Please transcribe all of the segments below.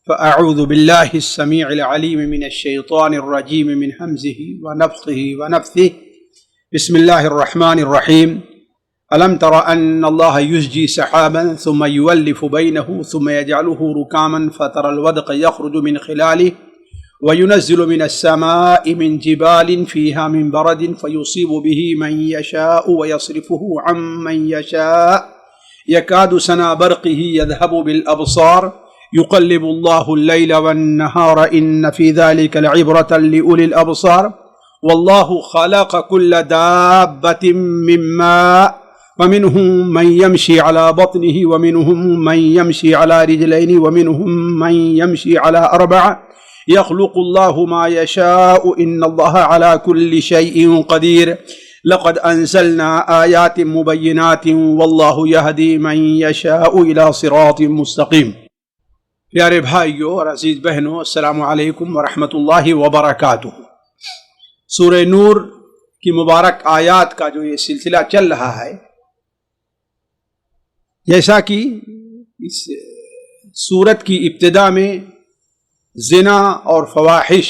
فأعوذ بالله السميع العليم من الشيطان الرجيم من همزه ونفخه ونفثه بسم الله الرحمن الرحيم ألم تر أن الله يزجي سحابا ثم يولف بينه ثم يجعله ركاما فترى الودق يخرج من خلاله وينزل من السماء من جبال فيها من برد فيصيب به من يشاء ويصرفه عن من يشاء يكاد سنا برقه يذهب بالأبصار يقلب الله الليل والنهار إن في ذلك لعبرة لأولي الأبصار والله خلق كل دابة من ماء ومنهم من يمشي على بطنه ومنهم من يمشي على رجلين ومنهم من يمشي على أربع يخلق الله ما يشاء إن الله على كل شيء قدير لقد أنزلنا آيات مبينات والله يهدي من يشاء إلى صراط مستقيم۔ پیارے بھائیوں اور عزیز بہنوں، السلام علیکم ورحمۃ اللہ وبرکاتہ۔ سورہ نور کی مبارک آیات کا جو یہ سلسلہ چل رہا ہے، جیسا کہ اس سورت کی ابتدا میں زنا اور فواحش،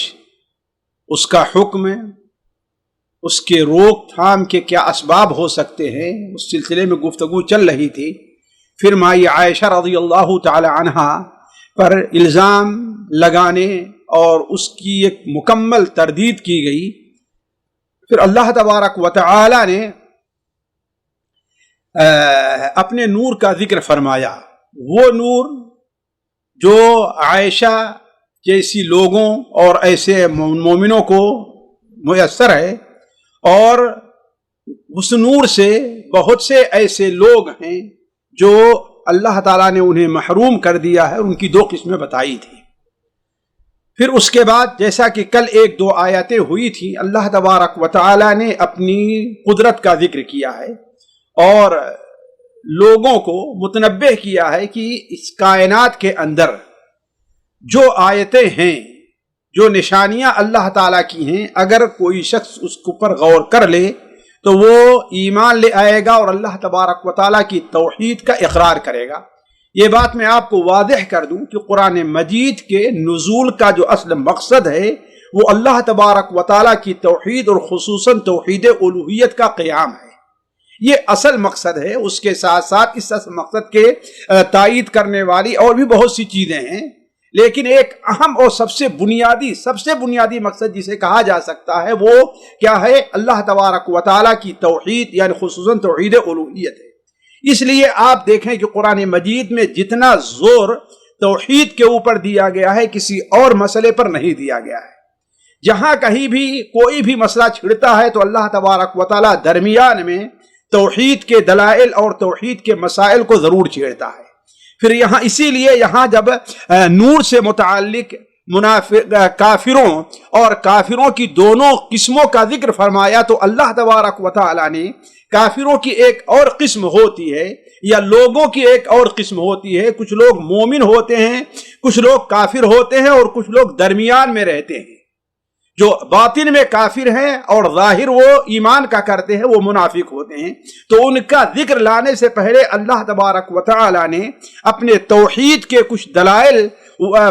اس کا حکم، اس کے روک تھام کے کیا اسباب ہو سکتے ہیں، اس سلسلے میں گفتگو چل رہی تھی۔ پھر مائی عائشہ رضی اللہ تعالی عنہا پر الزام لگانے اور اس کی ایک مکمل تردید کی گئی۔ پھر اللہ تبارک و تعالی نے اپنے نور کا ذکر فرمایا، وہ نور جو عائشہ جیسی لوگوں اور ایسے مومنوں کو میسر ہے، اور اس نور سے بہت سے ایسے لوگ ہیں جو اللہ تعالیٰ نے انہیں محروم کر دیا ہے۔ ان کی دو قسمیں بتائی تھی۔ پھر اس کے بعد جیسا کہ کل ایک دو آیتیں ہوئی تھیں، اللہ تبارک و تعالیٰ نے اپنی قدرت کا ذکر کیا ہے اور لوگوں کو متنبہ کیا ہے کہ اس کائنات کے اندر جو آیتیں ہیں، جو نشانیاں اللہ تعالیٰ کی ہیں، اگر کوئی شخص اس پر غور کر لے تو وہ ایمان لے آئے گا اور اللہ تبارک و تعالیٰ کی توحید کا اقرار کرے گا۔ یہ بات میں آپ کو واضح کر دوں کہ قرآن مجید کے نزول کا جو اصل مقصد ہے وہ اللہ تبارک و تعالیٰ کی توحید اور خصوصاً توحید الوہیت کا قیام ہے۔ یہ اصل مقصد ہے۔ اس کے ساتھ ساتھ اس اصل مقصد کے تائید کرنے والی اور بھی بہت سی چیزیں ہیں، لیکن ایک اہم اور سب سے بنیادی مقصد جسے کہا جا سکتا ہے وہ کیا ہے؟ اللہ تبارک و تعالیٰ کی توحید، یعنی خصوصاً توحید الوہیت ہے۔ اس لیے آپ دیکھیں کہ قرآن مجید میں جتنا زور توحید کے اوپر دیا گیا ہے، کسی اور مسئلے پر نہیں دیا گیا ہے۔ جہاں کہیں بھی کوئی بھی مسئلہ چھڑتا ہے تو اللہ تبارک و تعالیٰ درمیان میں توحید کے دلائل اور توحید کے مسائل کو ضرور چھیڑتا ہے۔ پھر یہاں اسی لیے یہاں جب نور سے متعلق کافروں اور کافروں کی دونوں قسموں کا ذکر فرمایا تو اللہ تبارک و تعالی نے کافروں کی ایک اور قسم ہوتی ہے، یا لوگوں کی ایک اور قسم ہوتی ہے۔ کچھ لوگ مومن ہوتے ہیں، کچھ لوگ کافر ہوتے ہیں، اور کچھ لوگ درمیان میں رہتے ہیں۔ جو باطن میں کافر ہیں اور ظاہر وہ ایمان کا کرتے ہیں، وہ منافق ہوتے ہیں۔ تو ان کا ذکر لانے سے پہلے اللہ تبارک و تعالی نے اپنے توحید کے کچھ دلائل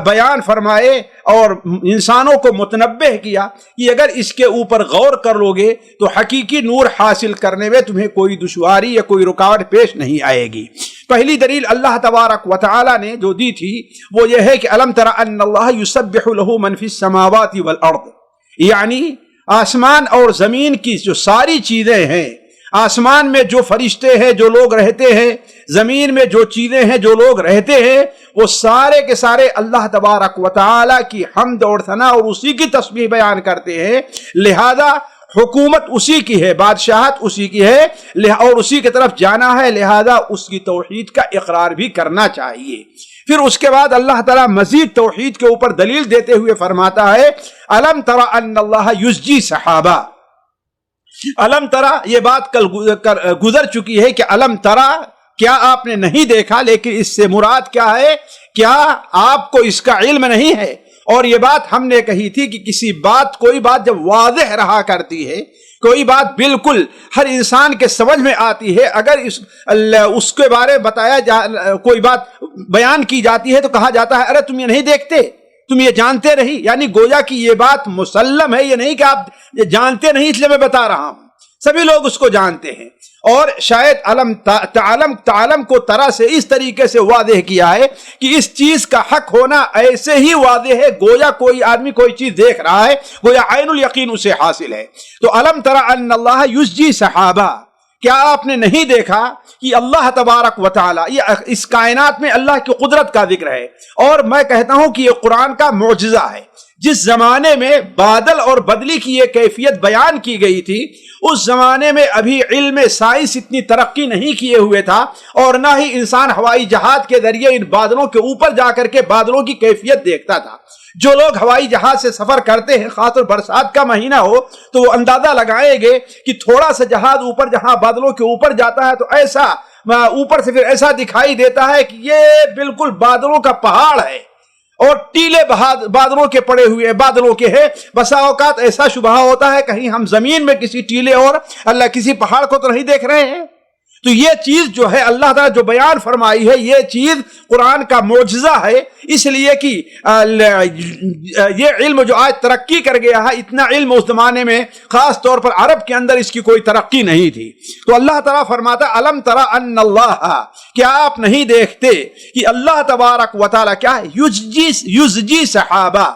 بیان فرمائے اور انسانوں کو متنبہ کیا کہ اگر اس کے اوپر غور کر لو گے تو حقیقی نور حاصل کرنے میں تمہیں کوئی دشواری یا کوئی رکاوٹ پیش نہیں آئے گی۔ پہلی دلیل اللہ تبارک و تعالی نے جو دی تھی وہ یہ ہے کہ الم تر ان اللہ یسبح له من فی السماوات والارض، یعنی آسمان اور زمین کی جو ساری چیزیں ہیں، آسمان میں جو فرشتے ہیں جو لوگ رہتے ہیں، زمین میں جو چیزیں ہیں جو لوگ رہتے ہیں، وہ سارے کے سارے اللہ تبارک و تعالی کی حمد اور ثنا اور اسی کی تسبیح بیان کرتے ہیں۔ لہذا حکومت اسی کی ہے، بادشاہت اسی کی ہے اور اسی کی طرف جانا ہے، لہذا اس کی توحید کا اقرار بھی کرنا چاہیے۔ پھر اس کے بعد اللہ تعالیٰ مزید توحید کے اوپر دلیل دیتے ہوئے فرماتا ہے الم تر ان اللہ یزجی سحابا۔ الم ترا، یہ بات کل گزر چکی ہے کہ الم ترا، کیا آپ نے نہیں دیکھا، لیکن اس سے مراد کیا ہے؟ کیا آپ کو اس کا علم نہیں ہے؟ اور یہ بات ہم نے کہی تھی کہ کوئی بات جب واضح رہا کرتی ہے، کوئی بات بالکل ہر انسان کے سمجھ میں آتی ہے، اگر اس کے بارے بتایا کوئی بات بیان کی جاتی ہے تو کہا جاتا ہے ارے تم یہ نہیں دیکھتے، تم یہ جانتے نہیں، یعنی گویا کہ یہ بات مسلم ہے، یہ نہیں کہ آپ یہ جانتے نہیں اس لیے میں بتا رہا ہوں، سبھی لوگ اس کو جانتے ہیں۔ اور شاید تعلم کو طرح سے اس طریقے سے واضح کیا ہے کہ اس چیز کا حق ہونا ایسے ہی واضح ہے گویا کوئی آدمی کوئی چیز دیکھ رہا ہے، گویا عین الیقین اسے حاصل ہے۔ تو الم تر ان اللہ یسجی سحابہ، کیا آپ نے نہیں دیکھا کہ اللہ تبارک و تعالی، یہ اس کائنات میں اللہ کی قدرت کا ذکر ہے، اور میں کہتا ہوں کہ یہ قرآن کا معجزہ ہے۔ جس زمانے میں بادل اور بدلی کی یہ کیفیت بیان کی گئی تھی، اس زمانے میں ابھی علم سائنس اتنی ترقی نہیں کیے ہوئے تھا، اور نہ ہی انسان ہوائی جہاز کے ذریعے ان بادلوں کے اوپر جا کر کے بادلوں کی کیفیت دیکھتا تھا۔ جو لوگ ہوائی جہاز سے سفر کرتے ہیں، خاص طور برسات کا مہینہ ہو تو وہ اندازہ لگائیں گے کہ تھوڑا سا جہاز اوپر جہاں بادلوں کے اوپر جاتا ہے تو ایسا اوپر سے پھر ایسا دکھائی دیتا ہے کہ یہ بالکل بادلوں کا پہاڑ ہے، اور ٹیلے بادلوں کے پڑے ہوئے بادلوں کے ہیں۔ بسا اوقات ایسا شبہ ہوتا ہے کہیں ہم زمین میں کسی ٹیلے اور اللہ کسی پہاڑ کو تو نہیں دیکھ رہے ہیں۔ تو یہ چیز جو ہے اللہ تعالیٰ جو بیان فرمائی ہے، یہ چیز قرآن کا معجزہ ہے، اس لیے کہ یہ علم جو آج ترقی کر گیا ہے، اتنا علم اس زمانے میں خاص طور پر عرب کے اندر اس کی کوئی ترقی نہیں تھی۔ تو اللہ تعالیٰ فرماتا ہے الم ترى ان اللہ، کیا آپ نہیں دیکھتے کہ اللہ تبارک و تعالیٰ کیا ہے یزجی سحابہ۔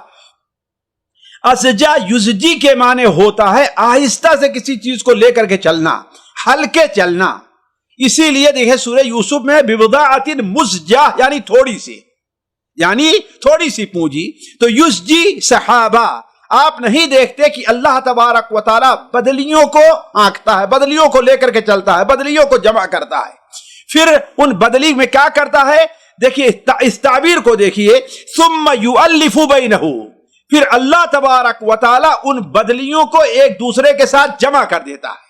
اسجا یزجی کے معنی ہوتا ہے آہستہ سے کسی چیز کو لے کر کے چلنا، ہلکے چلنا۔ اسی لیے دیکھیں سورہ یوسف میں ببضاعۃ مزجہ، یعنی تھوڑی سی پونجی، تو یزجی صحابہ، آپ نہیں دیکھتے کہ اللہ تبارک و تعالی بدلیوں کو آنکھتا ہے، بدلیوں کو لے کر کے چلتا ہے، بدلیوں کو جمع کرتا ہے۔ پھر ان بدلی میں کیا کرتا ہے، دیکھیے اس تعبیر کو دیکھیے، ثم یؤلف بینہ، پھر اللہ تبارک و تعالی ان بدلیوں کو ایک دوسرے کے ساتھ جمع کر دیتا ہے۔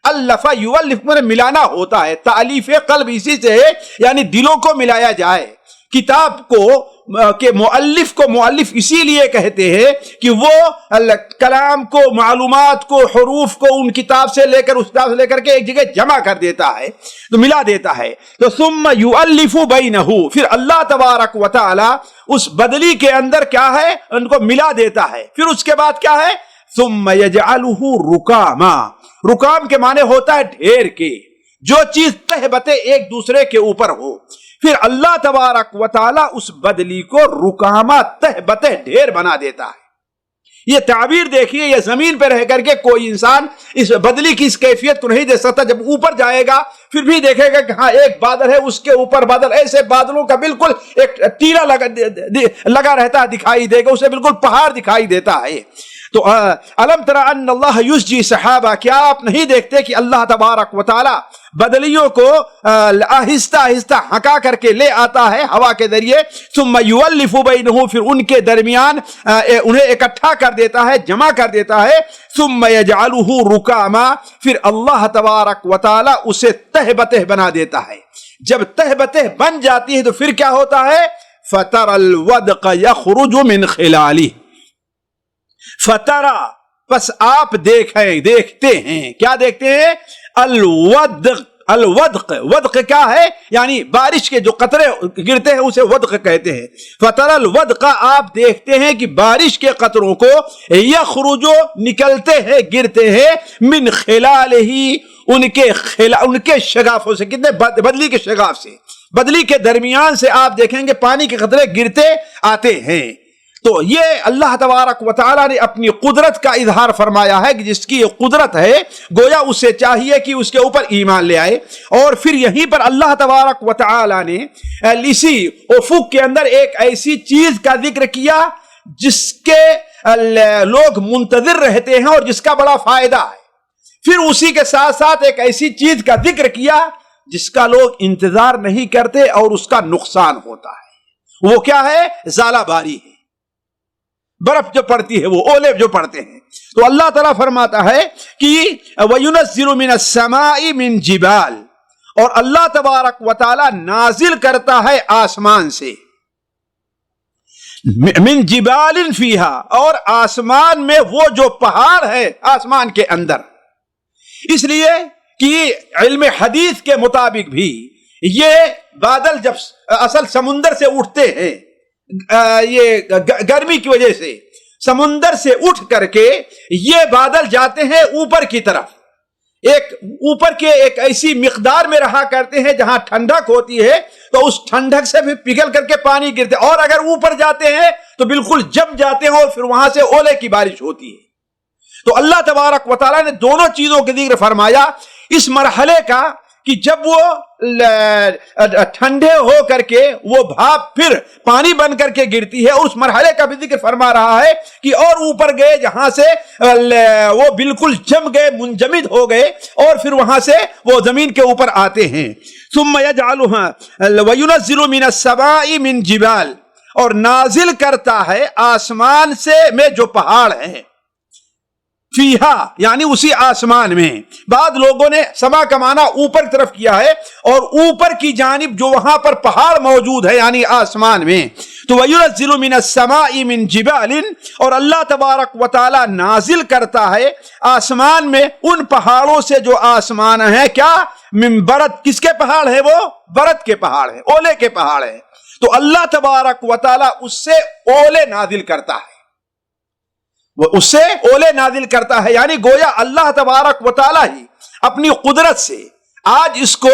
الف یؤلف میں ملانا ہوتا ہے، تالیف قلب اسی سے ہے، یعنی دلوں کو ملایا جائے۔ کتاب کو کہ مؤلف کو مؤلف اسی لیے کہتے ہیں کہ وہ کلام کو، معلومات کو، حروف کو ان کتاب سے لے کر اس کتاب سے لے کر کے ایک جگہ جمع کر دیتا ہے، تو ملا دیتا ہے۔ تو ثم یؤلف بینہ، پھر اللہ تبارک و تعالی اس بدلی کے اندر کیا ہے، ان کو ملا دیتا ہے۔ پھر اس کے بعد کیا ہے، ثم یجعلہ رکاما، رکام کے معنی ہوتا ہے ڈھیر کے، جو چیز تہ بتے ایک دوسرے کے اوپر ہو۔ پھر اللہ تبارک و تعالی اس بدلی کو رکامہ تہ بتے ڈھیر بنا دیتا ہے۔ یہ تعبیر دیکھیے، یہ زمین پہ رہ کر کے کوئی انسان اس بدلی کی اس کیفیت کو نہیں دے سکتا۔ جب اوپر جائے گا پھر بھی دیکھے گا کہ ہاں ایک بادل ہے، اس کے اوپر بادل، ایسے بادلوں کا بالکل ایک ٹیلا لگا رہتا ہے، دکھائی دے گا، اسے بالکل پہاڑ دکھائی دیتا ہے۔ تو الم تر ان اللہ یسجی سحابہ، کیا آپ نہیں دیکھتے کہ اللہ تبارک و تعالی بدلیوں کو آہستہ آہستہ ہکا کر کے لے آتا ہے ہوا کے ذریعے، ثم یؤلف بینہ، پھر ان کے درمیان انہیں اکٹھا کر دیتا ہے، جمع کر دیتا ہے، ثم یجعلہ رکاما، پھر اللہ تبارک و تعالی اسے تہ بتہ بنا دیتا ہے۔ جب تہ بتہ بن جاتی ہے تو پھر کیا ہوتا ہے، فَتَرَ الْوَدْقَ يَخْرُجُ مِنْ خِلَالِهِ، فترا، پس آپ دیکھتے ہیں، کیا دیکھتے ہیں، الودق، ودق کیا ہے، یعنی بارش کے جو قطرے گرتے ہیں اسے ودق کہتے ہیں۔ فتر الودق، آپ دیکھتے ہیں کہ بارش کے قطروں کو یخرجو، نکلتے ہیں، گرتے ہیں، من خلالہ، ان کے شگافوں سے، کتنے، بدلی کے شگاف سے، بدلی کے درمیان سے آپ دیکھیں گے پانی کے قطرے گرتے آتے ہیں۔ تو یہ اللہ تبارک و تعالیٰ نے اپنی قدرت کا اظہار فرمایا ہے کہ جس کی یہ قدرت ہے، گویا اسے چاہیے کہ اس کے اوپر ایمان لے آئے۔ اور پھر یہیں پر اللہ تبارک و تعالیٰ نے اسی افق کے اندر ایک ایسی چیز کا ذکر کیا جس کے لوگ منتظر رہتے ہیں اور جس کا بڑا فائدہ ہے۔ پھر اسی کے ساتھ ساتھ ایک ایسی چیز کا ذکر کیا جس کا لوگ انتظار نہیں کرتے اور اس کا نقصان ہوتا ہے۔ وہ کیا ہے، ژالہ باری ہے، برف جو پڑتی ہے، وہ اولے جو پڑتے ہیں۔ تو اللہ تعالیٰ فرماتا ہے کہ وَيُنَزِّلُ مِنَ السَّمَاءِ مِن جِبَالٍ، اور اللہ تبارک و تعالیٰ نازل کرتا ہے آسمان سے، من جبال فیہا، اور آسمان میں وہ جو پہاڑ ہے آسمان کے اندر، اس لیے کہ علم حدیث کے مطابق بھی یہ بادل جب اصل سمندر سے اٹھتے ہیں، یہ گرمی کی وجہ سے سمندر سے اٹھ کر کے یہ بادل جاتے ہیں اوپر کی طرف، ایک اوپر کے ایک ایسی مقدار میں رہا کرتے ہیں جہاں ٹھنڈک ہوتی ہے، تو اس ٹھنڈک سے بھی پگھل کر کے پانی گرتے، اور اگر اوپر جاتے ہیں تو بالکل جم جاتے ہیں اور پھر وہاں سے اولے کی بارش ہوتی ہے۔ تو اللہ تبارک و تعالیٰ نے دونوں چیزوں کے ذکر فرمایا، اس مرحلے کا کہ جب وہ ٹھنڈے ہو کر کے وہ بھاپ پھر پانی بن کر کے گرتی ہے، اس مرحلے کا بھی ذکر فرما رہا ہے کہ اور اوپر گئے جہاں سے وہ بالکل جم گئے، منجمد ہو گئے، اور پھر وہاں سے وہ زمین کے اوپر آتے ہیں۔ ثم يجعلها وينزل من السماء من جبال، اور نازل کرتا ہے آسمان سے میں جو پہاڑ ہیں، فیہا یعنی اسی آسمان میں۔ بعض لوگوں نے سما کا معنی اوپر طرف کیا ہے، اور اوپر کی جانب جو وہاں پر پہاڑ موجود ہے یعنی آسمان میں، تو وَيُنَزِّلُ مِنَ السَّمَاءِ مِن جِبَالٍ، اور اللہ تبارک و تعالی نازل کرتا ہے آسمان میں ان پہاڑوں سے جو آسمان ہیں، کیا؟ من برد، کس کے پہاڑ ہے وہ؟ برد کے پہاڑ ہیں، اولے کے پہاڑ ہیں۔ تو اللہ تبارک و تعالی اس سے اولے نازل کرتا ہے، وہ اس سے اولے نازل کرتا ہے، یعنی گویا اللہ تبارک و تعالی ہی اپنی قدرت سے آج اس کو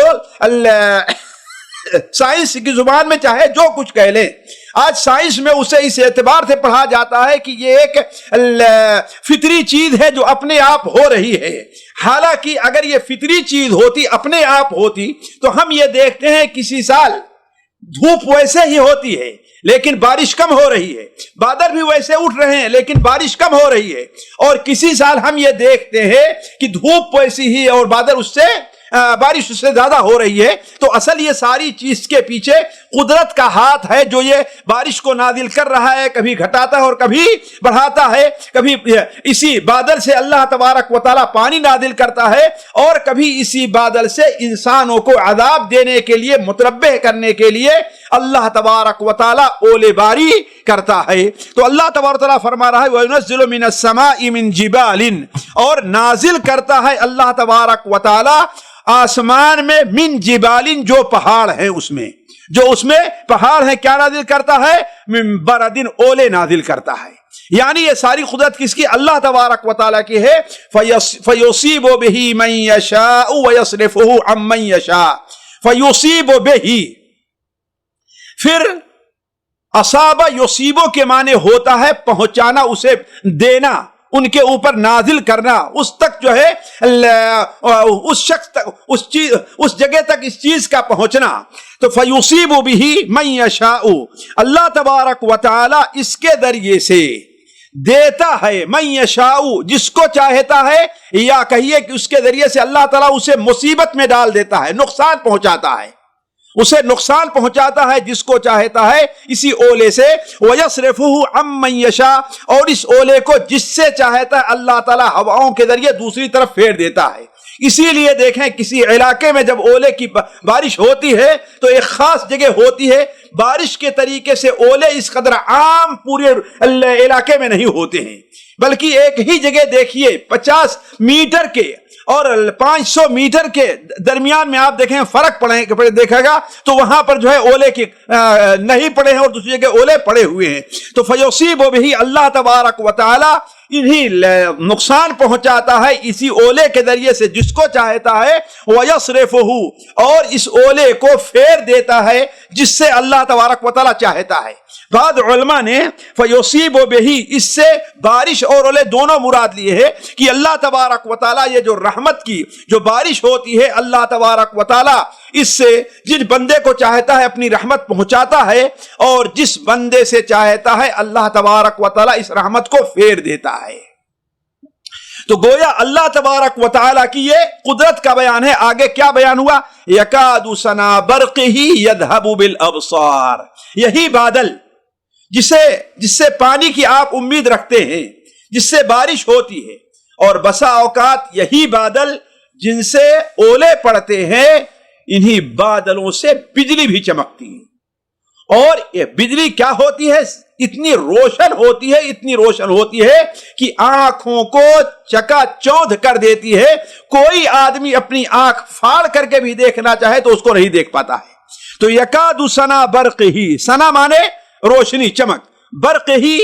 سائنس کی زبان میں چاہے جو کچھ کہہ لیں، آج سائنس میں اسے اس اعتبار سے پڑھا جاتا ہے کہ یہ ایک فطری چیز ہے جو اپنے آپ ہو رہی ہے۔ حالانکہ اگر یہ فطری چیز ہوتی، اپنے آپ ہوتی، تو ہم یہ دیکھتے ہیں کسی سال دھوپ ویسے ہی ہوتی ہے لیکن بارش کم ہو رہی ہے، بادل بھی ویسے اٹھ رہے ہیں لیکن بارش کم ہو رہی ہے، اور کسی سال ہم یہ دیکھتے ہیں کہ دھوپ ویسی ہی اور بادل اس سے بارش اس سے زیادہ ہو رہی ہے۔ تو اصل یہ ساری چیز کے پیچھے قدرت کا ہاتھ ہے جو یہ بارش کو نازل کر رہا ہے، کبھی گھٹاتا ہے اور کبھی بڑھاتا ہے، کبھی اسی بادل سے اللہ تبارک و تعالیٰ پانی نازل کرتا ہے، اور کبھی اسی بادل سے انسانوں کو عذاب دینے کے لیے، متربع کرنے کے لیے اللہ تبارک و تعالیٰ اولے باری کرتا ہے۔ تو اللہ تبارک و تعالیٰ فرما رہا ہے وَيُنَزِّلُ مِنَ السَّمَاءِ مِن جِبَالٍ، اور نازل کرتا ہے اللہ تبارک و تعالیٰ آسمان میں من جبالن، جو پہاڑ ہیں اس میں، جو اس میں پہاڑ ہیں، کیا نازل کرتا ہے؟ من بردن، اولے نازل کرتا ہے۔ یعنی یہ ساری قدرت کس کی؟ اللہ تبارک و تعالیٰ کی ہے۔ فَيُصِيبُ بِهِ مَن يَشَاءُ وَيَصْرِفُهُ عَن مَّن يَشَاءُ، فَيُصِيبُ بِهِ، پھر اصاب یصیبو کے معنی ہوتا ہے پہنچانا، اسے دینا، ان کے اوپر نازل کرنا، اس تک جو ہے اس شخص تک، اس جگہ تک اس چیز کا پہنچنا۔ تو فیصیب بہ من یشاء، اللہ تبارک و تعالی اس کے ذریعے سے دیتا ہے من یشاء، جس کو چاہتا ہے، یا کہیے کہ اس کے ذریعے سے اللہ تعالیٰ اسے مصیبت میں ڈال دیتا ہے، نقصان پہنچاتا ہے، اسے نقصان پہنچاتا ہے جس کو چاہتا ہے اسی اولے سے۔ وَيَصْرِفُهُ عَن مَّن يَشَاءُ، اور اس اولے کو جس سے چاہتا ہے اللہ تعالیٰ ہواؤں کے ذریعے دوسری طرف پھیر دیتا ہے۔ اسی لیے دیکھیں کسی علاقے میں جب اولے کی بارش ہوتی ہے تو ایک خاص جگہ ہوتی ہے، بارش کے طریقے سے اولے اس قدر عام پورے علاقے میں نہیں ہوتے ہیں، بلکہ ایک ہی جگہ دیکھیے 50 میٹر کے اور 500 میٹر کے درمیان میں آپ دیکھیں فرق دیکھے گا، تو وہاں پر جو ہے اولے کے نہیں پڑے ہیں اور دوسری جگہ اولے پڑے ہوئے ہیں۔ تو فیصیب بہ، اللہ تبارک و تعالی انہی نقصان پہنچاتا ہے اسی اولے کے ذریعے سے جس کو چاہتا ہے، وَيَصْرِفُهُ، اور اس اولے کو پھیر دیتا ہے جس سے اللہ تبارک و تعالی چاہتا ہے۔ بعض علماء نے فیصیب بہ، اس سے بارش اور اولے دونوں مراد لیے ہیں کہ اللہ تبارک و تعالی یہ جو رحمت کی جو بارش ہوتی ہے، اللہ تبارک و تعالی اس سے جس بندے کو چاہتا ہے اپنی رحمت پہنچاتا ہے، اور جس بندے سے چاہتا ہے اللہ تبارک و تعالی اس رحمت کو پھیر دیتا ہے۔ تو گویا اللہ تبارک و تعالی کی یہ قدرت کا بیان ہے۔ آگے کیا بیان ہوا؟ یکاد سنا برقہ یذھب بالابصار، یہی بادل جس سے پانی کی آپ امید رکھتے ہیں، جس سے بارش ہوتی ہے، اور بسا اوقات یہی بادل جن سے اولے پڑتے ہیں، انہی بادلوں سے بجلی بھی چمکتی ہے، اور یہ بجلی کیا ہوتی ہے؟ اتنی روشن ہوتی ہے، اتنی روشن ہوتی ہے کہ آنکھوں کو چکا چوندھ کر دیتی ہے. کوئی آدمی اپنی آنکھ پھاڑ کر کے بھی دیکھنا چاہے تو اس کو نہیں دیکھ پاتا ہے. تو یکاد سنا برق ہی، سنا مانے روشنی، چمک، برق ہی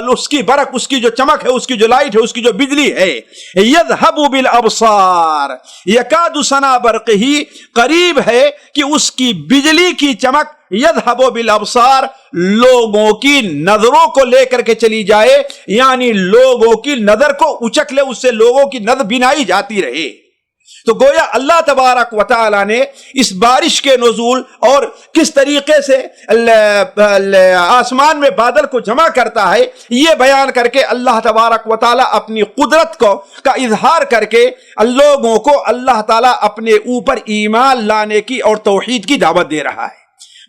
اس کی برق، اس کی جو چمک ہے، اس کی جو لائٹ ہے، اس کی جو بجلی ہے، یذہب بالابصار، یکاد سنا برق ہی، قریب ہے کہ اس کی بجلی کی چمک یذہب بالابصار، لوگوں کی نظروں کو لے کر کے چلی جائے، یعنی لوگوں کی نظر کو اچک لے، اس سے لوگوں کی نظر بنائی جاتی رہے. تو گویا اللہ تبارک و تعالی نے اس بارش کے نزول اور کس طریقے سے آسمان میں بادل کو جمع کرتا ہے، یہ بیان کر کے اللہ تبارک و تعالی اپنی قدرت کا اظہار کر کے لوگوں کو اللہ تعالی اپنے اوپر ایمان لانے کی اور توحید کی دعوت دے رہا ہے.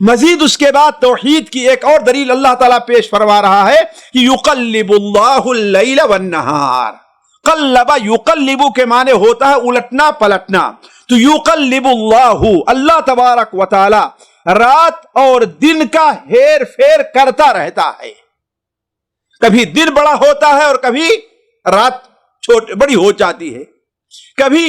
مزید اس کے بعد توحید کی ایک اور دلیل اللہ تعالیٰ پیش فرما رہا ہے کہ یقلب اللہ اللیل والنہار. قلب، یقلب کے معنی ہوتا ہے الٹنا پلٹنا. تو یقلب اللہ، اللہ تبارک و تعالی رات اور دن کا ہیر پھیر کرتا رہتا ہے. کبھی دن بڑا ہوتا ہے اور کبھی رات بڑی ہو جاتی ہے. کبھی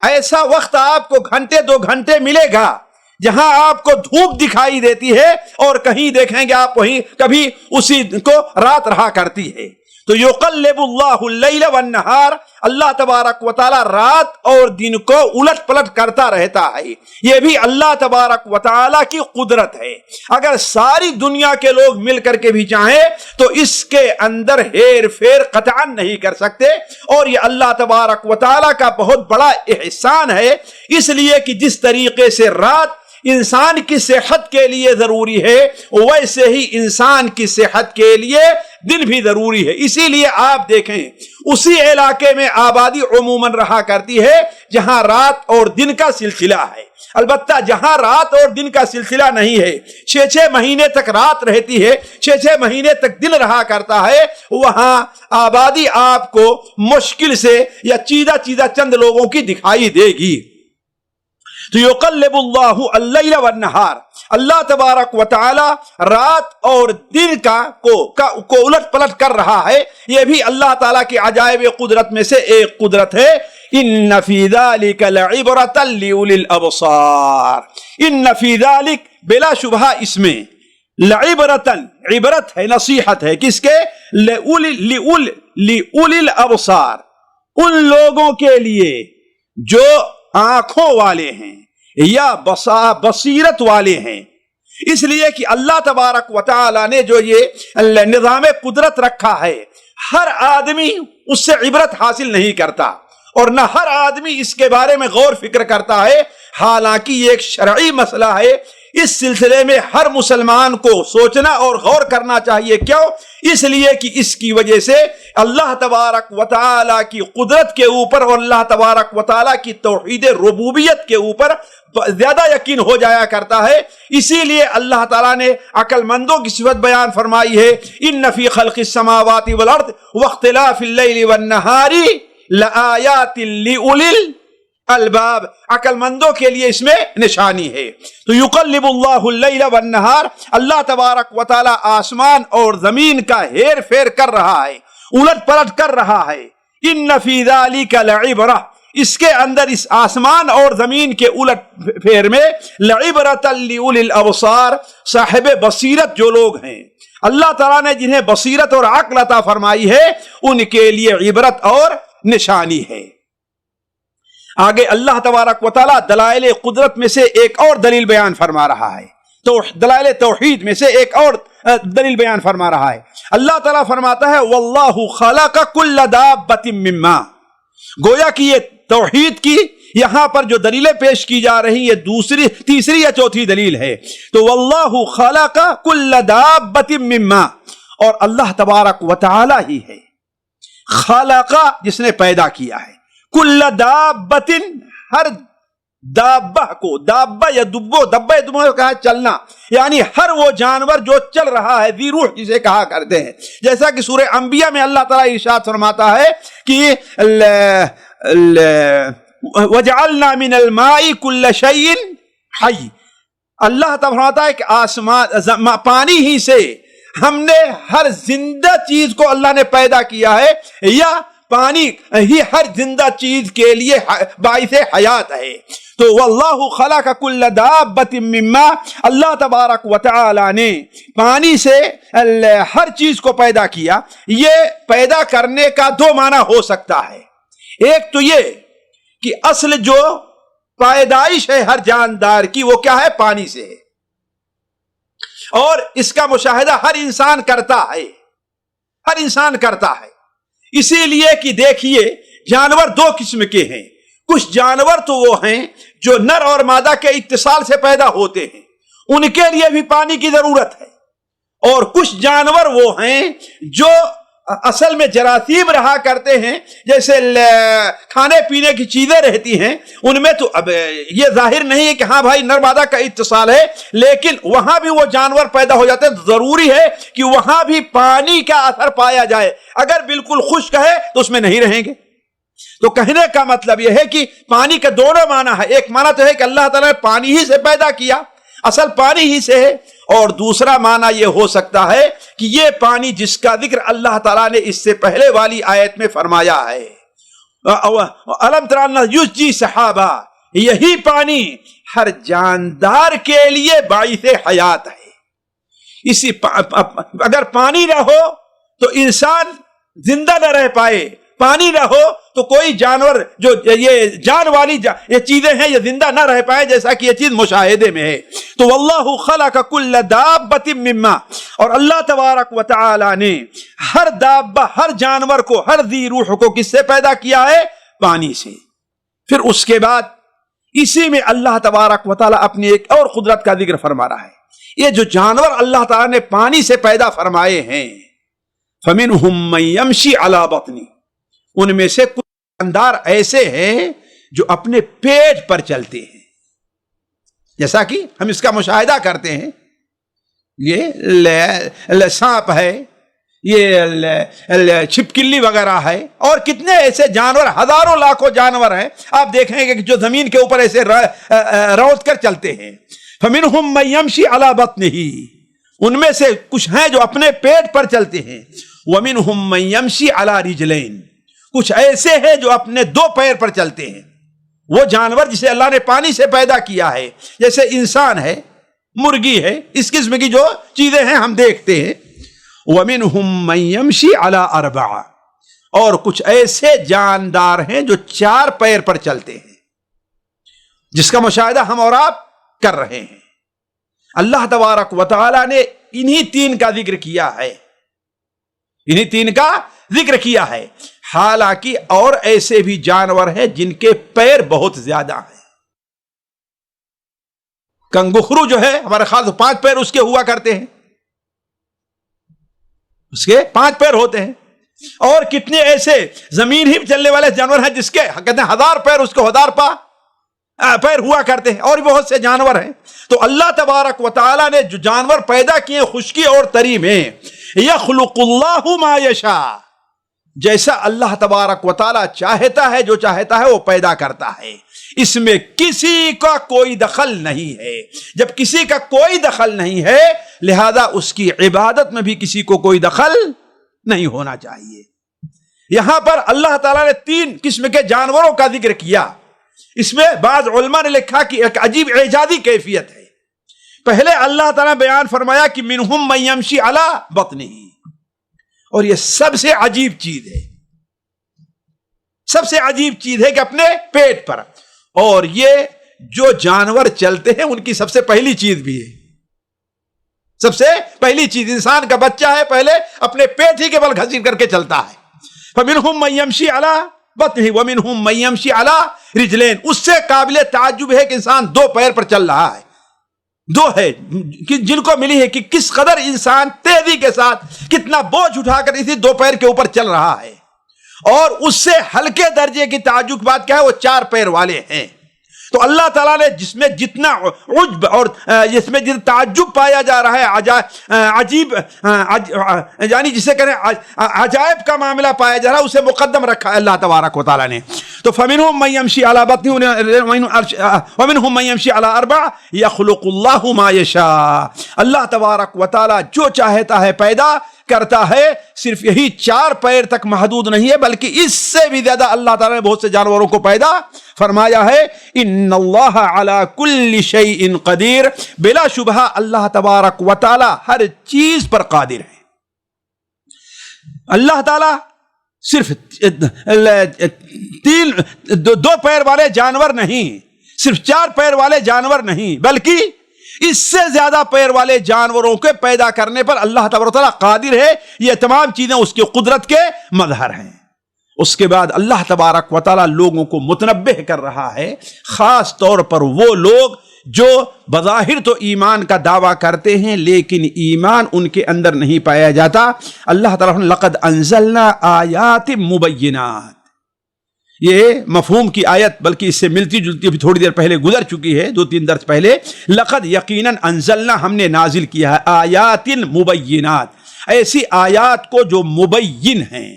ایسا وقت آپ کو گھنٹے 2 گھنٹے ملے گا جہاں آپ کو دھوپ دکھائی دیتی ہے اور کہیں دیکھیں گے آپ وہیں کبھی اسی کو رات رہا کرتی ہے. تو یقلب اللہ اللیل والنہار، اللہ تبارک و تعالی رات اور دن کو الٹ پلٹ کرتا رہتا ہے. یہ بھی اللہ تبارک و تعالی کی قدرت ہے. اگر ساری دنیا کے لوگ مل کر کے بھی چاہیں تو اس کے اندر ہیر پھیر قطعا نہیں کر سکتے. اور یہ اللہ تبارک و تعالی کا بہت بڑا احسان ہے، اس لیے کہ جس طریقے سے رات انسان کی صحت کے لیے ضروری ہے، ویسے ہی انسان کی صحت کے لیے دن بھی ضروری ہے. اسی لیے آپ دیکھیں اسی علاقے میں آبادی عموماً رہا کرتی ہے جہاں رات اور دن کا سلسلہ ہے. البتہ جہاں رات اور دن کا سلسلہ نہیں ہے، 6 مہینے تک رات رہتی ہے، 6 مہینے تک دن رہا کرتا ہے، وہاں آبادی آپ کو مشکل سے یا چیدہ چند لوگوں کی دکھائی دے گی. تو یقلب اللہ اللیل والنہار، اللہ تبارک و تعالی رات اور دن کو الٹ پلٹ کر رہا ہے. یہ بھی اللہ تعالیٰ کی عجائب قدرت میں سے ایک قدرت ہے. ان فی ذلک لعبرۃ لأولی الابصار، ان فی ذلک، بلا شبہ اس میں، لعبرۃ، عبرت ہے، نصیحت ہے، کس کے؟ لأولی الابصار، ان لوگوں کے لیے جو آنکھوں والے ہیں یا بصیرت والے ہیں. اس لیے کہ اللہ تبارک و تعالی نے جو یہ نظام قدرت رکھا ہے، ہر آدمی اس سے عبرت حاصل نہیں کرتا اور نہ ہر آدمی اس کے بارے میں غور فکر کرتا ہے. حالانکہ یہ ایک شرعی مسئلہ ہے، اس سلسلے میں ہر مسلمان کو سوچنا اور غور کرنا چاہیے. کیوں؟ اس لیے کہ اس کی وجہ سے اللہ تبارک و تعالی کی قدرت کے اوپر اور اللہ تبارک و تعالی کی توحید ربوبیت کے اوپر زیادہ یقین ہو جایا کرتا ہے. اسی لیے اللہ تعالیٰ نے عقل مندوں کی صفت بیان فرمائی ہے، ان فی خلق السماوات والارض واختلاف اللیل والنہار لآیات لأولی الباب، عقل مندوں کے لیے اس میں نشانی ہے. تو یقلب اللہ اللیل والنہار، اللہ تبارک و تعالی آسمان اور زمین کا ہیر پھیر کر رہا ہے، الٹ پلٹ کر رہا ہے. ان فی ذلک لعبرہ، اس کے اندر، اس آسمان اور زمین کے الٹ پھیر میں، لعبرۃ لأولی الابصار، صاحب بصیرت جو لوگ ہیں، اللہ تعالیٰ نے جنہیں بصیرت اور عقل عطا فرمائی ہے، ان کے لیے عبرت اور نشانی ہے. آگے اللہ تبارک و تعالیٰ دلائل قدرت میں سے ایک اور دلیل بیان فرما رہا ہے. تو دلائل توحید میں سے ایک اور دلیل بیان فرما رہا ہے. اللہ تعالیٰ فرماتا ہے واللہ خلق کل دابۃ من ماء. گویا کہ یہ توحید کی یہاں پر جو دلیلیں پیش کی جا رہی ہیں، یہ تیسری یا چوتھی دلیل ہے. تو واللہ خلق کل دابۃ من ماء، اور اللہ تبارک و تعالی ہی ہے خلق، جس نے پیدا کیا ہے، کل دابۃ، ہر دابہ کو، دابہ یا دبو، دبہ دبو کہا چلنا، یعنی ہر وہ جانور جو چل رہا ہے، ذی روح جسے کہا کرتے ہیں. جیسا کہ سورہ انبیاء میں اللہ تعالیٰ ارشاد فرماتا ہے کہ وَجَعَلْنَا مِنَ الْمَاءِ كُلَّ شَيْءٍ حَيٍّ، اللہ فرماتا ہے کہ آسمان پانی ہی سے ہم نے ہر زندہ چیز کو اللہ نے پیدا کیا ہے، یا پانی ہی ہر زندہ چیز کے لیے باعث حیات ہے۔ تو واللہ خلق کل دابۃ من ماء، اللہ تبارک و تعالی نے پانی سے ہر چیز کو پیدا کیا۔ یہ پیدا کرنے کا دو معنی ہو سکتا ہے، ایک تو یہ کہ اصل جو پیدائش ہے ہر جاندار کی وہ کیا ہے؟ پانی سے ہے، اور اس کا مشاہدہ ہر انسان کرتا ہے، ہر انسان کرتا ہے۔ اسی لیے کہ دیکھیے جانور دو قسم کے ہیں، کچھ جانور تو وہ ہیں جو نر اور مادہ کے اتصال سے پیدا ہوتے ہیں، ان کے لیے بھی پانی کی ضرورت ہے، اور کچھ جانور وہ ہیں جو اصل میں جراثیم رہا کرتے ہیں، جیسے کھانے پینے کی چیزیں رہتی ہیں، ان میں تو اب یہ ظاہر نہیں ہے کہ ہاں بھائی نر مادہ کا اتصال ہے، لیکن وہاں بھی وہ جانور پیدا ہو جاتے ہیں۔ ضروری ہے کہ وہاں بھی پانی کا اثر پایا جائے، اگر بالکل خشک ہے تو اس میں نہیں رہیں گے۔ تو کہنے کا مطلب یہ ہے کہ پانی کا دونوں معنی ہے، ایک معنی تو ہے کہ اللہ تعالیٰ نے پانی ہی سے پیدا کیا، اصل پانی ہی سے ہے، اور دوسرا معنی یہ ہو سکتا ہے کہ یہ پانی جس کا ذکر اللہ تعالیٰ نے اس سے پہلے والی آیت میں فرمایا ہے، أَلَمْ تَرَ أَنَّ يُزْجِي سَحَابًا، یہی پانی ہر جاندار کے لیے باعث حیات ہے۔ اگر پانی نہ ہو تو انسان زندہ نہ رہ پائے، پانی نہ ہو تو کوئی جانور جو یہ جان والی یہ چیزیں ہیں یہ زندہ نہ رہ پائے، جیسا کہ یہ چیز مشاہدے میں ہے۔ تو واللہ خلق کل دابۃ من ماء، اور اللہ تبارک و تعالی نے ہر دابہ، ہر جانور کو، ہر ذی روح کو کس سے پیدا کیا ہے؟ پانی سے۔ پھر اس کے بعد اسی میں اللہ تبارک و تعالی اپنی ایک اور قدرت کا ذکر فرما رہا ہے۔ یہ جو جانور اللہ تعالی نے پانی سے پیدا فرمائے ہیں، فَمِنْهُمْ مَنْ يَمْشِي عَلَى بَطْنِهِ، ان میں سے کچھ جاندار ایسے ہیں جو اپنے پیٹ پر چلتے ہیں، جیسا کہ ہم اس کا مشاہدہ کرتے ہیں۔ یہ سانپ ہے، یہ چھپکلی وغیرہ ہے، اور کتنے ایسے جانور، ہزاروں لاکھوں جانور ہیں، آپ دیکھیں گے کہ جو زمین کے اوپر ایسے روت کر چلتے ہیں۔ فَمِنْهُمْ مَنْ يَمْشِي عَلَى بَطْنِهِ، ان میں سے کچھ ہیں جو اپنے پیٹ پر چلتے ہیں۔ وَمِنْهُمْ مَنْ يَمْشِي عَلَى رِجْلَيْنِ، کچھ ایسے ہیں جو اپنے دو پیر پر چلتے ہیں۔ وہ جانور جسے اللہ نے پانی سے پیدا کیا ہے، جیسے انسان ہے، مرغی ہے، اس قسم کی جو چیزیں ہیں ہم دیکھتے ہیں۔ وَمِنْهُمْ مَنْ يَمْشِي عَلَى أَرْبَعَةٍ، اور کچھ ایسے جاندار ہیں جو چار پیر پر چلتے ہیں، جس کا مشاہدہ ہم اور آپ کر رہے ہیں۔ اللہ تبارک و تعالی نے انہی تین کا ذکر کیا ہے، انہی تین کا ذکر کیا ہے، حالانکہ اور ایسے بھی جانور ہیں جن کے پیر بہت زیادہ ہیں۔ کنگخرو جو ہے ہمارے خاص 5 پیر اس کے ہوا کرتے ہیں، اس کے 5 پیر ہوتے ہیں، اور کتنے ایسے زمین ہی چلنے والے جانور ہیں جس کے کہتے ہیں 1000 پیر، اس کو 1000 پیر ہوا کرتے ہیں، اور بہت سے جانور ہیں۔ تو اللہ تبارک و تعالی نے جو جانور پیدا کیے خشکی اور تری میں، یخلق اللہ ما یشاء، جیسا اللہ تبارک و تعالی چاہتا ہے، جو چاہتا ہے وہ پیدا کرتا ہے، اس میں کسی کا کوئی دخل نہیں ہے۔ جب کسی کا کوئی دخل نہیں ہے، لہذا اس کی عبادت میں بھی کسی کو کوئی دخل نہیں ہونا چاہیے۔ یہاں پر اللہ تعالیٰ نے 3 قسم کے جانوروں کا ذکر کیا، اس میں بعض علماء نے لکھا کہ ایک عجیب اعجازی کیفیت ہے۔ پہلے اللہ تعالیٰ نے بیان فرمایا کہ منہم من یمشی علی بطنہ، اور یہ سب سے عجیب چیز ہے، سب سے عجیب چیز ہے کہ اپنے پیٹ پر، اور یہ جو جانور چلتے ہیں ان کی سب سے پہلی چیز بھی ہے، سب سے پہلی چیز انسان کا بچہ ہے، پہلے اپنے پیٹ ہی کے بل گھسیٹ کر کے چلتا ہے۔ فَمِنْهُمْ مَنْ يَمْشِي عَلَى بَطْنِهِ وَمِنْهُمْ مَنْ يَمْشِي عَلَى رِجْلَيْنِ، اس سے قابل تعجب ہے کہ انسان 2 پیر پر چل رہا ہے، 2 ہے جن کو ملی ہے کہ کس قدر انسان تیزی کے ساتھ کتنا بوجھ اٹھا کر اسی 2 پیر کے اوپر چل رہا ہے، اور اس سے ہلکے درجے کی تعجب بات کیا ہے، وہ 4 پیر والے ہیں۔ تو اللہ تعالیٰ نے جس میں جتنا عجب اور جس میں جتنا تعجب پایا جا رہا ہے، عجیب یعنی جسے کہیں عجائب کا معاملہ پایا جا رہا ہے، اسے مقدم رکھا ہے اللہ تبارک و تعالیٰ نے. تو فَمِنْهُمْ مَنْ يَمْشِي عَلَى بَطْنِهِ وَمِنْهُمْ مَنْ يَمْشِي عَلَى أَرْبَعٍ يَخْلُقُ اللَّهُ مَا يَشَاءُ. اللہ تبارک و تعالیٰ جو چاہتا ہے پیدا کرتا ہے. صرف یہی 4 پیر تک محدود نہیں ہے، بلکہ اس سے بھی زیادہ اللہ تعالیٰ نے بہت سے جانوروں کو پیدا فرمایا ہے. ان اللہ علی کل شیء قدیر. بلا شبہ اللہ تبارک و تعالی ہر چیز پر قادر ہے. اللہ تعالی صرف 2 پیر والے جانور نہیں، صرف 4 پیر والے جانور نہیں، بلکہ اس سے زیادہ پیر والے جانوروں کے پیدا کرنے پر اللہ تبارک و تعالی قادر ہے. یہ تمام چیزیں اس کی قدرت کے مظہر ہیں. اس کے بعد اللہ تبارک و تعالی لوگوں کو متنبہ کر رہا ہے، خاص طور پر وہ لوگ جو بظاہر تو ایمان کا دعویٰ کرتے ہیں لیکن ایمان ان کے اندر نہیں پایا جاتا. اللہ تعالیٰ نے لقد انزلنا آیات مبینات، یہ مفہوم کی آیت بلکہ اس سے ملتی جلتی ابھی تھوڑی دیر پہلے گزر چکی ہے، 2-3 درس پہلے. لقد یقیناً انزلنا ہم نے نازل کیا ہے، آیات مبینات، ایسی آیات کو جو مبین ہیں،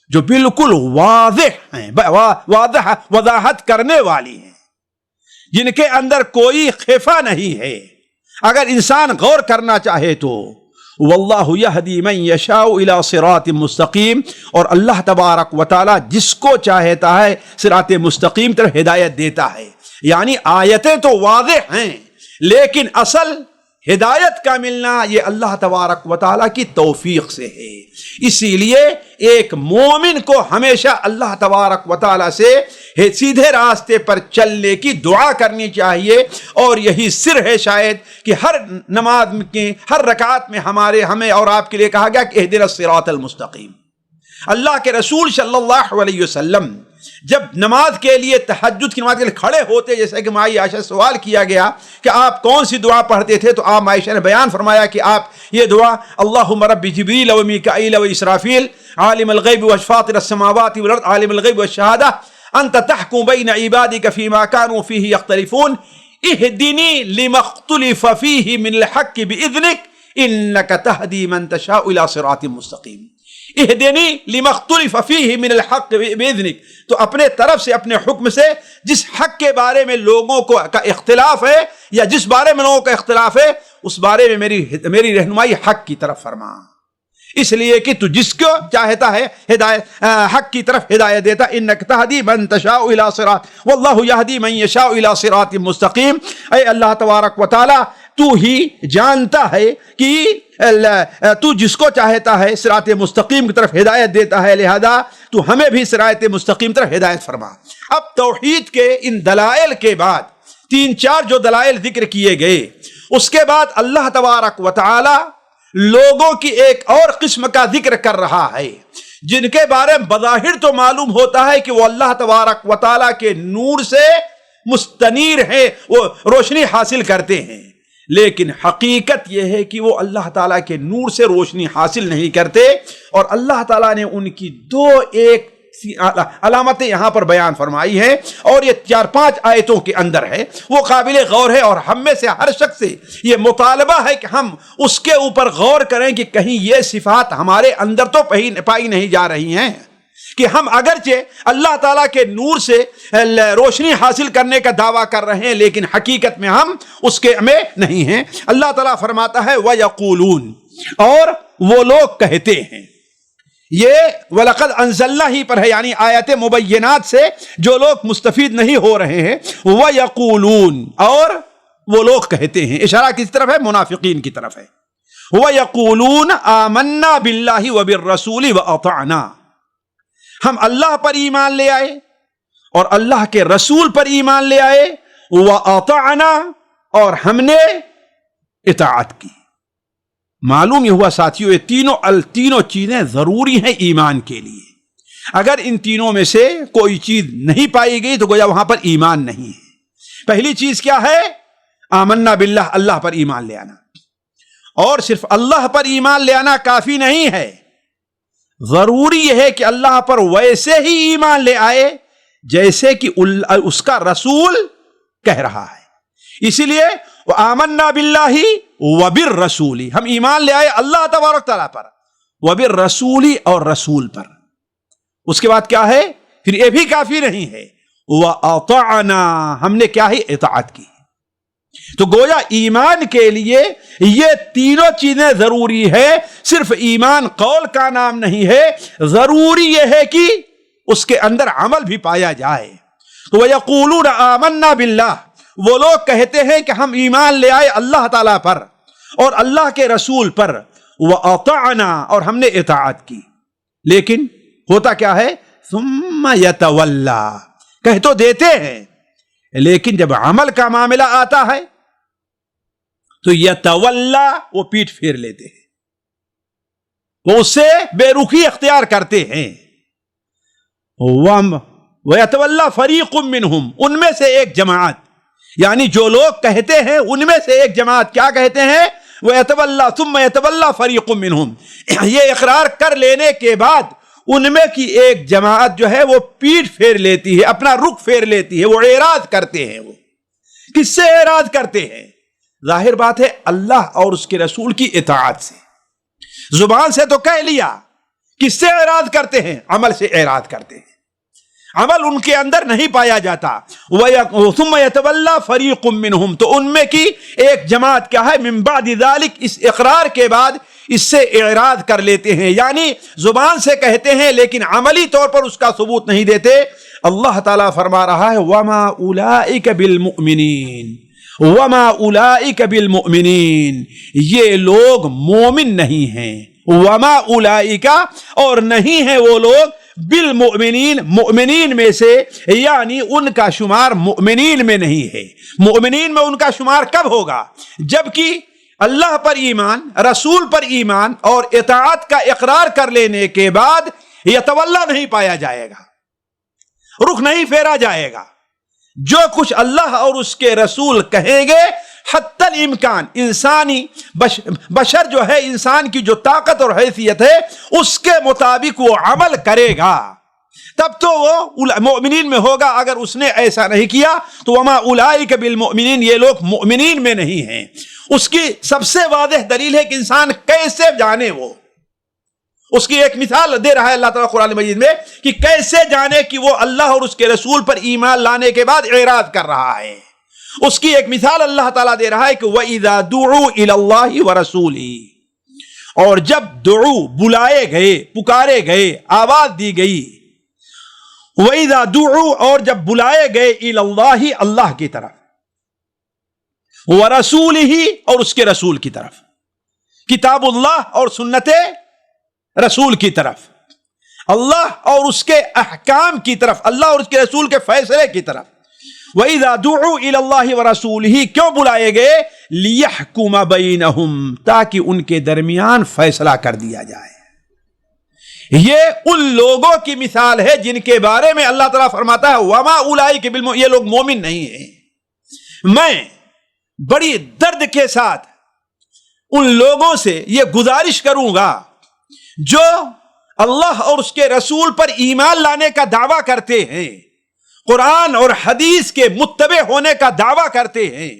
جو بالکل واضح ہیں، وضاحت کرنے والی ہیں، جن کے اندر کوئی خفا نہیں ہے. اگر انسان غور کرنا چاہے تو واللہ یہدی من یشاء الی صراط مستقیم، اور اللہ تبارک و تعالی جس کو چاہتا ہے صراط مستقیم طرف ہدایت دیتا ہے. یعنی آیتیں تو واضح ہیں لیکن اصل ہدایت کا ملنا یہ اللہ تبارک و تعالیٰ کی توفیق سے ہے. اسی لیے ایک مومن کو ہمیشہ اللہ تبارک و تعالیٰ سے سیدھے راستے پر چلنے کی دعا کرنی چاہیے. اور یہی سر ہے شاید کہ ہر نماز کے ہر رکعت میں ہمیں اور آپ کے لیے کہا گیا کہ اہدنا الصراط المستقیم. اللہ کے رسول صلی اللہ علیہ وسلم جب نماز کے لیے تہجد کی نماز کے لیے کھڑے ہوتے، جیسے کہ مائی عائشہ سے سوال کیا گیا کہ آپ کون سی دعا پڑھتے تھے، تو آپ عائشہ نے بیان فرمایا کہ آپ یہ دعا اللہم رب جبریل و میکائیل و اسرافیل عالم الغیب و فاطر السماوات والارض عالم الغیب والشہادہ انت تحکم بین عبادک فیما کانوا فیہ یختلفون اہدنی لما اختلف فیہ من الحق باذنک انک تہدی من تشاء الی صراط مستقیم. اہدنی لما اختلف فیہ من الحق باذنک، تو اپنے طرف سے اپنے حکم سے جس حق کے بارے میں لوگوں کا اختلاف ہے یا جس بارے میں لوگوں کا اختلاف ہے اس بارے میں میری رہنمائی حق کی طرف فرما. اس لیے کہ تو جس کو چاہتا ہے ہدایت حق کی طرف ہدایت دیتا. انک تہدی من تشاء الی صراط واللہ یہدی من یشاء الی صراط مستقیم. اے اللہ تبارک و تعالی تو ہی جانتا ہے کہ تو جس کو چاہتا ہے صراط مستقیم کی طرف ہدایت دیتا ہے، لہذا تو ہمیں بھی صراط مستقیم طرف ہدایت فرما. اب توحید کے ان دلائل کے بعد 3-4 جو دلائل ذکر کیے گئے، اس کے بعد اللہ تبارک و تعالی لوگوں کی ایک اور قسم کا ذکر کر رہا ہے جن کے بارے میں بظاہر تو معلوم ہوتا ہے کہ وہ اللہ تبارک و تعالی کے نور سے مستنیر ہیں، وہ روشنی حاصل کرتے ہیں، لیکن حقیقت یہ ہے کہ وہ اللہ تعالیٰ کے نور سے روشنی حاصل نہیں کرتے. اور اللہ تعالیٰ نے ان کی 2 علامتیں یہاں پر بیان فرمائی ہیں، اور یہ 4-5 آیتوں کے اندر ہے. وہ قابل غور ہے اور ہم میں سے ہر شخص سے یہ مطالبہ ہے کہ ہم اس کے اوپر غور کریں کہ کہیں یہ صفات ہمارے اندر تو پائی نہیں جا رہی ہیں کہ ہم اگرچہ اللہ تعالیٰ کے نور سے روشنی حاصل کرنے کا دعویٰ کر رہے ہیں لیکن حقیقت میں ہم اس کے میں نہیں ہیں. اللہ تعالیٰ فرماتا ہے وَيَقُولُونَ، اور وہ لوگ کہتے ہیں. یہ وَلَقَدْ أَنزَلْنَا ہی پر ہے، یعنی آیات مبینات سے جو لوگ مستفید نہیں ہو رہے ہیں. وَيَقُولُونَ، اور وہ لوگ کہتے ہیں، اشارہ کس طرف ہے؟ منافقین کی طرف ہے. وَيَقُولُونَ آمَنَّا بِاللَّهِ وَبِالرَّسُولِ وَأَطَعْنَا، ہم اللہ پر ایمان لے آئے اور اللہ کے رسول پر ایمان لے آئے. وَأَطَعْنَا، اور ہم نے اطاعت کی. معلوم یہ ہوا ساتھیوں یہ تینوں چیزیں ضروری ہیں ایمان کے لیے. اگر ان تینوں میں سے کوئی چیز نہیں پائی گئی تو گویا وہاں پر ایمان نہیں ہے. پہلی چیز کیا ہے؟ آمنا باللہ، اللہ پر ایمان لے آنا. اور صرف اللہ پر ایمان لے آنا کافی نہیں ہے، ضروری یہ ہے کہ اللہ پر ویسے ہی ایمان لے آئے جیسے کہ اس کا رسول کہہ رہا ہے۔ اسی لیے وآمنا باللہ وبالرسول، ہم ایمان لے آئے اللہ تبارک تعالیٰ پر، وبالرسول اور رسول پر۔ اس کے بعد کیا ہے؟ پھر یہ بھی کافی نہیں ہے، وَأَطَعْنَا، ہم نے کیا ہی اطاعت کی۔ تو گویا ایمان کے لیے یہ تینوں چیزیں ضروری ہے، صرف ایمان قول کا نام نہیں ہے، ضروری یہ ہے کہ اس کے اندر عمل بھی پایا جائے۔ تو وَيَقُولُونَ آمَنَّا بِاللَّهِ، وہ لوگ کہتے ہیں کہ ہم ایمان لے آئے اللہ تعالیٰ پر اور اللہ کے رسول پر، وَأَطَعْنَا، اور ہم نے اطاعت کی، لیکن ہوتا کیا ہے؟ ثُمَّ يَتَوَلَّى، کہہ تو دیتے ہیں لیکن جب عمل کا معاملہ آتا ہے تو یتولا، وہ پیٹ پھیر لیتے ہیں، وہ اس سے بے رخی اختیار کرتے ہیں۔ وَيَتَوَلَّى فَرِيقٌ مِّنْهُمْ، ان میں سے ایک جماعت، یعنی جو لوگ کہتے ہیں ان میں سے ایک جماعت کیا کہتے ہیں؟ وَيَتَوَلَّى ثُمَّ يَتَوَلَّى فَرِيقٌ مِّنْهُمْ، یہ اقرار کر لینے کے بعد ان میں کی ایک جماعت جو ہے وہ پیٹ پھیر لیتی ہے، اپنا رخ پھیر لیتی ہے، وہ اعراض کرتے ہیں۔ وہ کس سے اعراض کرتے ہیں؟ ظاہر بات ہے اللہ اور اس کے رسول کی اطاعت سے۔ زبان سے تو کہہ لیا، کس سے اعراض کرتے ہیں؟ عمل سے اعراض کرتے ہیں، عمل ان کے اندر نہیں پایا جاتا۔ ثم يتولى فريق منهم، تو ان میں کی ایک جماعت کیا ہے؟ من بعد ذلك، اس اقرار کے بعد اس سے اعراض کر لیتے ہیں، یعنی زبان سے کہتے ہیں لیکن عملی طور پر اس کا ثبوت نہیں دیتے۔ اللہ تعالیٰ فرما رہا ہے وَمَا أُولَئِكَ بِالْمُؤْمِنِينَ، وَمَا أُولَئِكَ بِالْمُؤْمِنِينَ، یہ لوگ مومن نہیں ہیں، وَمَا أُولَئِكَ، اور نہیں ہیں وہ لوگ، بالمؤمنین، مؤمنین میں سے، یعنی ان کا شمار مؤمنین میں نہیں ہے۔ مؤمنین میں ان کا شمار کب ہوگا؟ جبکہ اللہ پر ایمان، رسول پر ایمان اور اطاعت کا اقرار کر لینے کے بعد یتولا نہیں پایا جائے گا، رخ نہیں پھیرا جائے گا۔ جو کچھ اللہ اور اس کے رسول کہیں گے حتی الامکان، انسانی بشر جو ہے، انسان کی جو طاقت اور حیثیت ہے اس کے مطابق وہ عمل کرے گا، تب تو وہ مؤمنین میں ہوگا۔ اگر اس نے ایسا نہیں کیا تو وما اولئک بالمؤمنین، یہ لوگ مؤمنین میں نہیں ہیں۔ اس کی سب سے واضح دلیل ہے کہ انسان کیسے جانے، وہ اس کی ایک مثال دے رہا ہے اللہ تعالیٰ قرآن مجید میں کہ کیسے جانے کہ وہ اللہ اور اس کے رسول پر ایمان لانے کے بعد اعراض کر رہا ہے۔ اس کی ایک مثال اللہ تعالیٰ دے رہا ہے کہ وَإِذَا دُعُوا إِلَى اللَّهِ وَرَسُولِهِ، اور جب دعو، بلائے گئے، پکارے گئے، آواز دی گئی، وَإِذَا دُعُوا، اور جب بلائے گئے، إِلَى اللَّهِ، اللہ کی طرف، وَرَسُولِهِ، اور اس کے رسول کی طرف، کتاب اللہ اور سنت رسول کی طرف، اللہ اور اس کے احکام کی طرف، اللہ اور اس کے رسول کے فیصلے کی طرف۔ وَإِذَا دُعُوا إِلَى اللَّهِ وَرَسُولِهِ، کیوں بلائے گئے؟ لِيَحْكُمَ بَيْنَهُمْ، تاکہ ان کے درمیان فیصلہ کر دیا جائے۔ یہ ان لوگوں کی مثال ہے جن کے بارے میں اللہ تعالیٰ فرماتا ہے وَمَا أُولَئِكَ بِالْمُؤْمِنِينَ، یہ لوگ مومن نہیں ہیں۔ میں بڑی درد کے ساتھ ان لوگوں سے یہ گزارش کروں گا جو اللہ اور اس کے رسول پر ایمان لانے کا دعویٰ کرتے ہیں، قرآن اور حدیث کے متبع ہونے کا دعویٰ کرتے ہیں،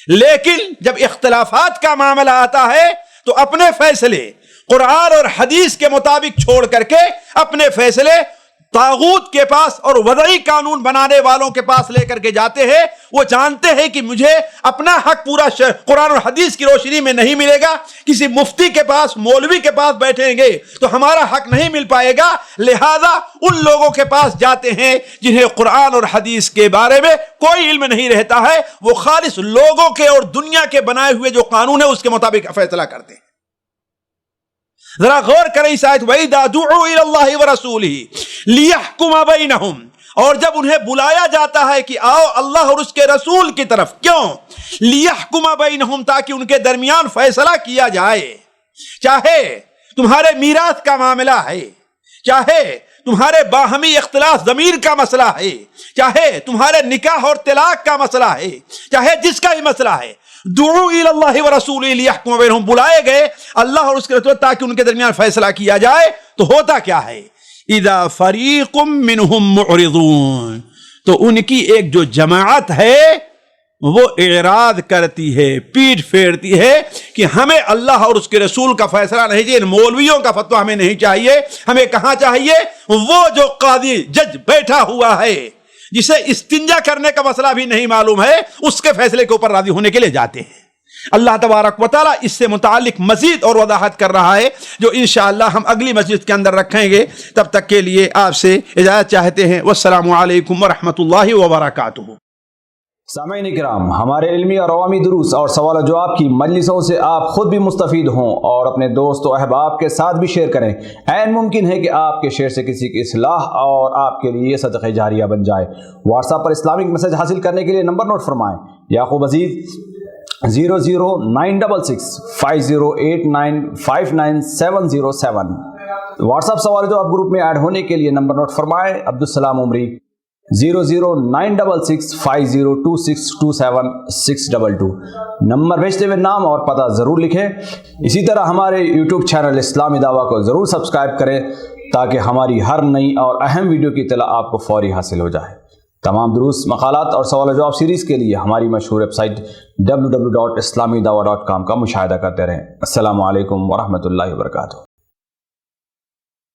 لیکن جب اختلافات کا معاملہ آتا ہے تو اپنے فیصلے قرآن اور حدیث کے مطابق چھوڑ کر کے اپنے فیصلے طاغوت کے پاس اور وضعی قانون بنانے والوں کے پاس لے کر کے جاتے ہیں۔ وہ جانتے ہیں کہ مجھے اپنا حق پورا قرآن اور حدیث کی روشنی میں نہیں ملے گا، کسی مفتی کے پاس، مولوی کے پاس بیٹھیں گے تو ہمارا حق نہیں مل پائے گا، لہذا ان لوگوں کے پاس جاتے ہیں جنہیں قرآن اور حدیث کے بارے میں کوئی علم نہیں رہتا ہے، وہ خالص لوگوں کے اور دنیا کے بنائے ہوئے جو قانون ہے اس کے مطابق فیصلہ کرتے ہیں۔ ذرا غور کریں اس آیت، وَإِذَا دُعُوا إِلَى اللَّهِ وَرَسُولِهِ لِيَحْكُمَ بَيْنَهُمْ، اور جب انہیں بلایا جاتا ہے کہ آؤ اللہ اور اس کے رسول کی طرف، کیوں؟ لِيَحْكُمَ بَيْنَهُمْ، تاکہ ان کے درمیان فیصلہ کیا جائے۔ چاہے تمہارے میراث کا معاملہ ہے، چاہے تمہارے باہمی اختلاف ضمیر کا مسئلہ ہے، چاہے تمہارے نکاح اور طلاق کا مسئلہ ہے، چاہے جس کا بھی مسئلہ ہے، دعو الی اللہ ورسولہ لیحکم بینہم، بلائے گئے اللہ اور اس کے رسول تاکہ ان کے درمیان فیصلہ کیا جائے، تو ہوتا کیا ہے؟ اذا فریق منہم معرضون، تو ان کی ایک جو جماعت ہے وہ اعراض کرتی ہے، پیٹ پھیرتی ہے کہ ہمیں اللہ اور اس کے رسول کا فیصلہ نہیں چاہیے، ان مولویوں کا فتویٰ ہمیں نہیں چاہیے، ہمیں کہاں چاہیے؟ وہ جو قاضی جج بیٹھا ہوا ہے جسے استنجا کرنے کا مسئلہ بھی نہیں معلوم ہے، اس کے فیصلے کے اوپر راضی ہونے کے لیے جاتے ہیں۔ اللہ تبارک و تعالیٰ اس سے متعلق مزید اور وضاحت کر رہا ہے، جو انشاءاللہ ہم اگلی مسجد کے اندر رکھیں گے۔ تب تک کے لیے آپ سے اجازت چاہتے ہیں۔ والسلام علیکم ورحمۃ اللہ وبرکاتہ۔ سامعین کرام، ہمارے علمی اور عوامی دروس اور سوال و جواب کی مجلسوں سے آپ خود بھی مستفید ہوں اور اپنے دوست و احباب کے ساتھ بھی شیئر کریں۔ عین ممکن ہے کہ آپ کے شیئر سے کسی کی اصلاح اور آپ کے لیے صدقہ جاریہ بن جائے۔ واٹس ایپ پر اسلامک میسج حاصل کرنے کے لیے نمبر نوٹ فرمائیں: یعقوب عزیز 009665089590707۔ واٹس ایپ سوال و جواب گروپ میں ایڈ ہونے کے لیے نمبر نوٹ فرمائیں: عبدالسلام عمری 0096650262762۔ نمبر بھیجتے ہوئے نام اور پتہ ضرور لکھیں۔ اسی طرح ہمارے یوٹیوب چینل اسلامی دعویٰ کو ضرور سبسکرائب کریں تاکہ ہماری ہر نئی اور اہم ویڈیو کی اطلاع آپ کو فوری حاصل ہو جائے۔ تمام دروس، مقالات اور سوال و جواب سیریز کے لیے ہماری مشہور ویب سائٹ www.islamidawah.com کا مشاہدہ کرتے رہیں۔ السلام علیکم ورحمۃ اللہ وبرکاتہ۔